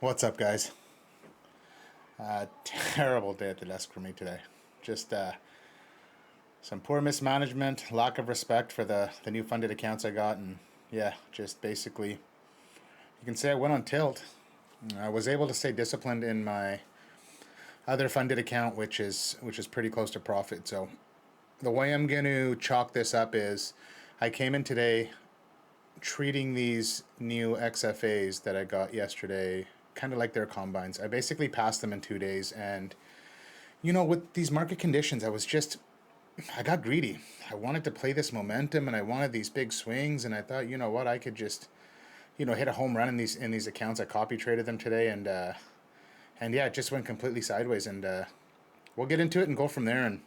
What's up, guys? Terrible day at the desk for me today. Just some poor mismanagement, lack of respect for the new funded accounts I got, and yeah, just basically, you can say I went on tilt. I was able to stay disciplined in my other funded account, which is pretty close to profit. So the way I'm going to chalk this up is, I came in today treating these new XFAs that I got yesterday kind of like their combines. I basically passed them in 2 days, and with these market conditions, I got greedy. I wanted to play this momentum, and I wanted these big swings, and I thought, you know what, I could just, hit a home run in these accounts. I copy traded them today, and yeah, it just went completely sideways, and we'll get into it and go from there,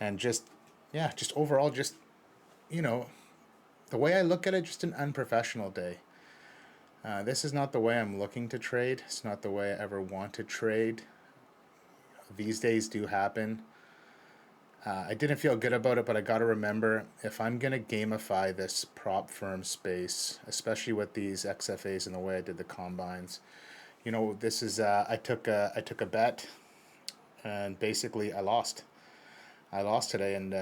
and just yeah, just overall, just you know, the way I look at it, just an unprofessional day. This is not the way I'm looking to trade. It's not the way I ever want to trade. These days do happen. I didn't feel good about it, but I got to remember, if I'm going to gamify this prop firm space, especially with these XFAs and the way I did the combines, this is I took a bet, and basically I lost. I lost today, and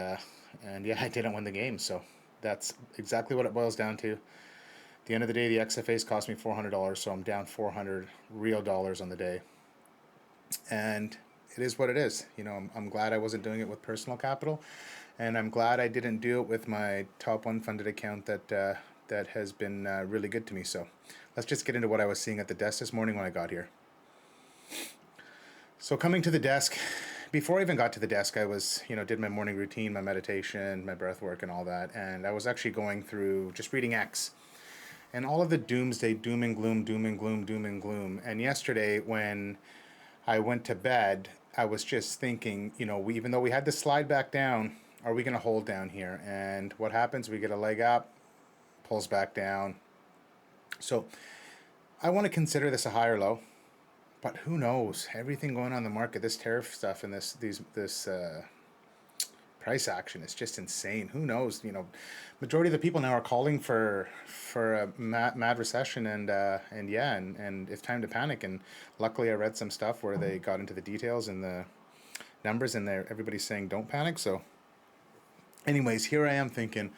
yeah, I didn't win the game. So that's exactly what it boils down to. At the end of the day, the XFAs cost me $400, so I'm down 400 real dollars on the day. And it is what it is. I'm glad I wasn't doing it with personal capital, and I'm glad I didn't do it with my top one funded account that has been really good to me. So let's just get into what I was seeing at the desk this morning when I got here. So coming to the desk, before I even got to the desk, I was, did my morning routine, my meditation, my breath work, and all that. And I was actually going through just reading X and all of the doomsday, doom and gloom, doom and gloom, doom and gloom. And yesterday, when I went to bed, I was just thinking, even though we had to slide back down, are we going to hold down here? And what happens? We get a leg up, pulls back down. So I want to consider this a higher low, but who knows? Everything going on in the market, this tariff stuff and this price action is just insane. Who knows? Majority of the people now are calling for a mad recession, and it's time to panic. And luckily, I read some stuff where they got into the details and the numbers, and everybody's saying don't panic. So, anyways, here I am thinking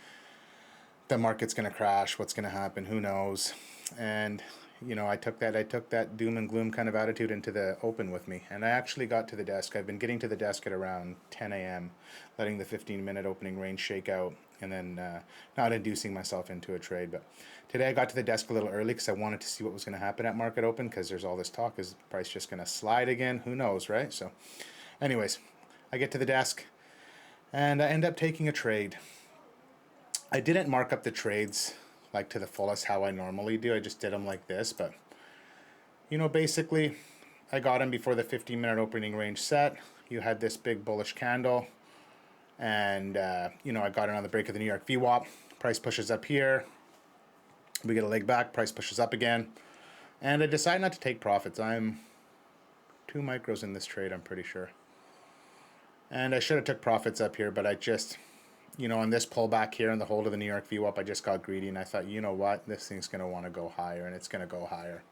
the market's going to crash. What's going to happen? Who knows? And I took that doom and gloom kind of attitude into the open with me, and I actually got to the desk. I've been getting to the desk at around 10 a.m., letting the 15-minute opening range shake out, and then not inducing myself into a trade. But today I got to the desk a little early because I wanted to see what was going to happen at market open, because there's all this talk, is the price just going to slide again? Who knows, right? So anyways, I get to the desk, and I end up taking a trade. I didn't mark up the trades like to the fullest how I normally do. I just did them like this, but basically I got them before the 15-minute opening range set. You had this big bullish candle, and I got it on the break of the New York VWAP. Price pushes up here. We get a leg back. Price pushes up again, and I decide not to take profits. I'm 2 micros in this trade, I'm pretty sure, and I should have took profits up here, but I just on this pullback here in the hold of the New York VWAP, I just got greedy, and I thought, you know what, this thing's going to want to go higher, and it's going to go higher.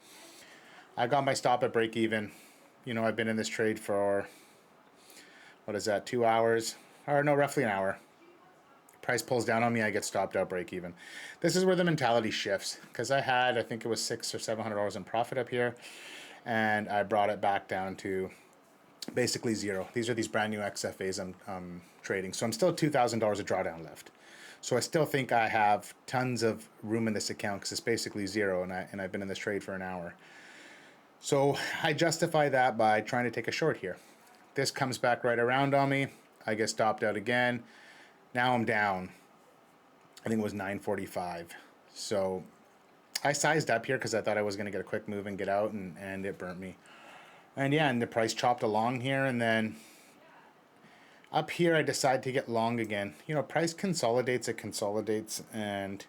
I got my stop at break even. I've been in this trade for, what is that, 2 hours? Or no, roughly an hour. Price pulls down on me, I get stopped out break even. This is where the mentality shifts, because I think it was $600 or $700 in profit up here, and I brought it back down to basically zero. These are these brand new XFAs I'm trading. So I'm still $2,000 of drawdown left. So I still think I have tons of room in this account because it's basically zero, and I've been in this trade for an hour. So I justify that by trying to take a short here. This comes back right around on me. I get stopped out again. Now I'm down. I think it was 945. So I sized up here because I thought I was going to get a quick move and get out, and it burnt me. And yeah, and the price chopped along here, and then up here I decide to get long again. Price consolidates, and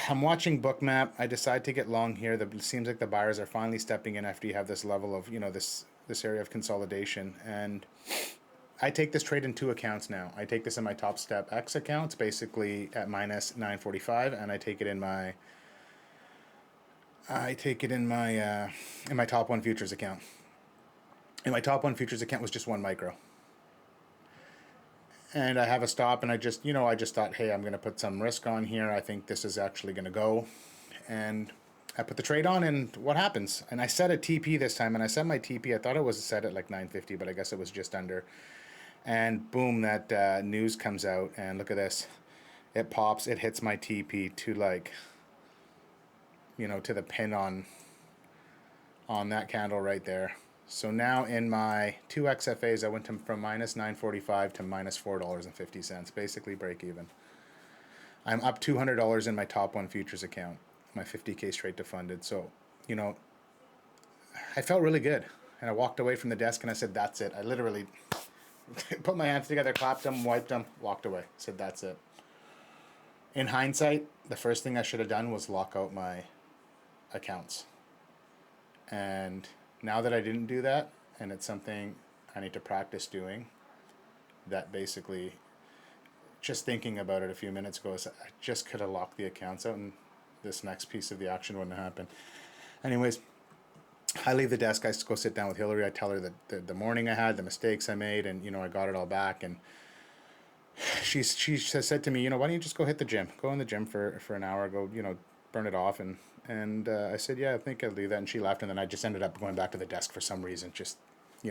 I'm watching Bookmap. I decide to get long here. It seems like the buyers are finally stepping in after you have this level of, this area of consolidation. And I take this trade in two accounts now. I take this in my Topstep X account, basically at minus 945, and I take it in my I take it in my top one futures account. And my top one futures account was just 1 micro. And I have a stop, and I just, I just thought, hey, I'm going to put some risk on here. I think this is actually going to go. And I put the trade on, and what happens? And I set a TP this time, and I set my TP. I thought it was set at like 950, but I guess it was just under. And boom, that news comes out, and look at this. It pops, it hits my TP to like, to the pin on that candle right there. So now in my 2 XFAs, I went from minus 945 to minus $4.50, basically break even. I'm up $200 in my top one futures account, my 50K straight to funded. So, I felt really good. And I walked away from the desk and I said, that's it. I literally put my hands together, clapped them, wiped them, walked away. Said, that's it. In hindsight, the first thing I should have done was lock out my accounts. And now that I didn't do that, and it's something I need to practice doing, that basically, just thinking about it a few minutes ago, I just could have locked the accounts out and this next piece of the action wouldn't happen. Anyways, I leave the desk, I go sit down with Hillary, I tell her the morning I had, the mistakes I made, and, I got it all back, and she said to me, why don't you just go hit the gym? Go in the gym for an hour, go, burn it off, and I said, yeah, I think I'll leave that. And she left, and then I just ended up going back to the desk for some reason, just,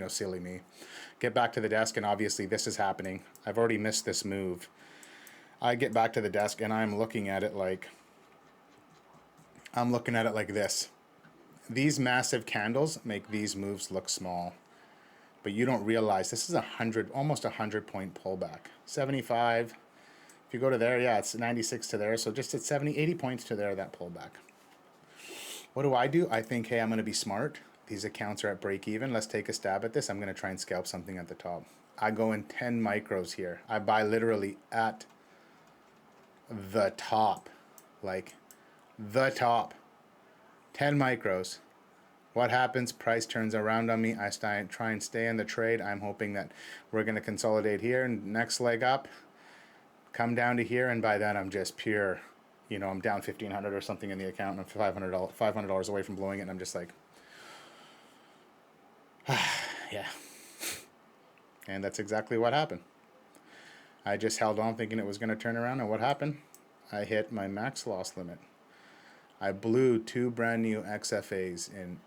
silly me. Get back to the desk, and obviously this is happening. I've already missed this move. I get back to the desk, and I'm looking at it like this. These massive candles make these moves look small, but you don't realize this is almost 100 point pullback. 75. If you go to there, yeah, it's 96 to there. So just at 70, 80 points to there, that pullback. What do? I think, hey, I'm going to be smart. These accounts are at break even. Let's take a stab at this. I'm going to try and scalp something at the top. I go in 10 micros here. I buy literally at the top. Like the top. 10 micros. What happens? Price turns around on me. I try and stay in the trade. I'm hoping that we're going to consolidate here and next leg up, come down to here, and by then I'm just pure, I'm down $1,500 or something in the account, and I'm $500 away from blowing it, and I'm just like, yeah. And that's exactly what happened. I just held on thinking it was going to turn around, and what happened? I hit my max loss limit. I blew 2 brand new XFAs in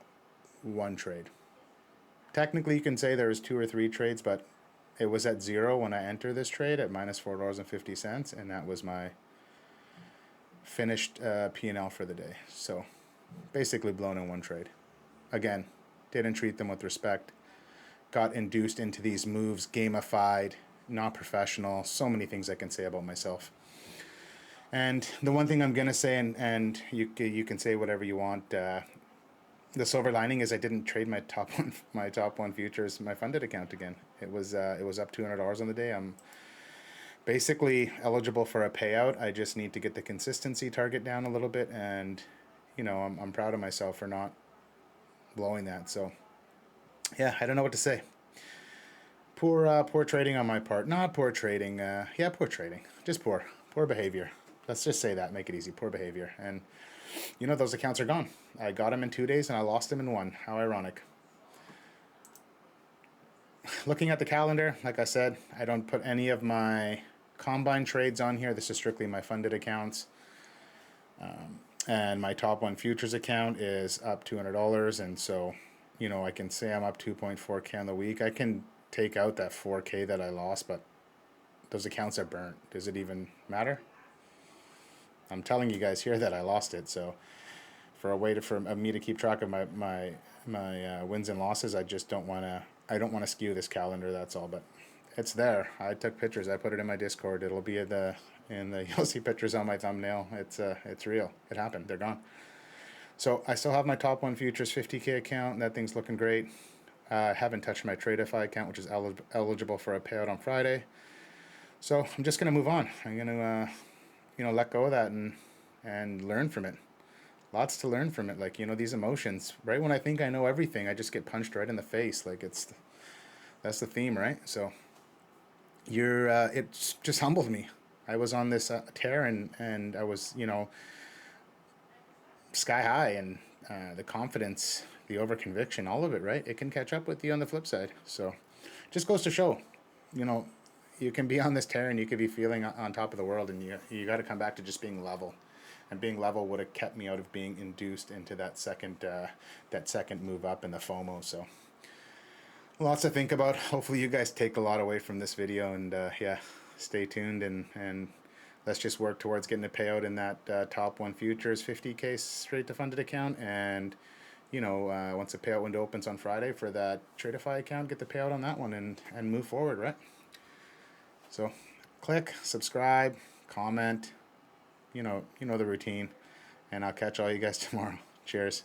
one trade. Technically, you can say there was 2 or 3 trades, but it was at 0 when I entered this trade at minus $4.50, and that was my finished P&L for the day. So basically blown in one trade. Again, didn't treat them with respect. Got induced into these moves, gamified, not professional. So many things I can say about myself. And the one thing I'm going to say, and you can say whatever you want, the silver lining is I didn't trade my top one futures, my funded account again. It was up $200 on the day. I'm basically eligible for a payout. I just need to get the consistency target down a little bit, and I'm proud of myself for not blowing that. So yeah, I don't know what to say. Poor trading on my part. Not poor trading. Poor trading. Just poor behavior. Let's just say that. Make it easy. Poor behavior. And those accounts are gone. I got them in 2 days and I lost them in 1. How ironic. Looking at the calendar, like I said, I don't put any of my combine trades on here. This is strictly my funded accounts. And my top one futures account is up $200. And so, I can say I'm up 2.4K on the week. I can take out that 4K that I lost, but those accounts are burnt. Does it even matter? I'm telling you guys here that I lost it. So for a way for me to keep track of my wins and losses, I just don't want to skew this calendar. That's all. But it's there. I took pictures. I put it in my Discord. It'll be you'll see pictures on my thumbnail. It's real. It happened. They're gone. So I still have my top one futures 50K account. That thing's looking great. I haven't touched my TradeFi account, which is eligible for a payout on Friday. So I'm just gonna move on. I'm gonna let go of that and learn from it. Lots to learn from it. Like, these emotions. Right when I think I know everything, I just get punched right in the face. Like that's the theme, right? So it just humbled me. I was on this tear and I was, sky high, and the confidence, the overconviction, all of it, right? It can catch up with you on the flip side. So just goes to show, you know, you can be on this tear and you could be feeling on top of the world, and you got to come back to just being level. And being level would have kept me out of being induced into that second move up in the FOMO. So lots to think about. Hopefully you guys take a lot away from this video, and yeah, stay tuned, and let's just work towards getting a payout in that top one futures 50K straight to funded account. And you know, once the payout window opens on Friday for that Tradeify account, get the payout on that one, and move forward, right? So click subscribe, comment, you know the routine, and I'll catch all you guys tomorrow. Cheers.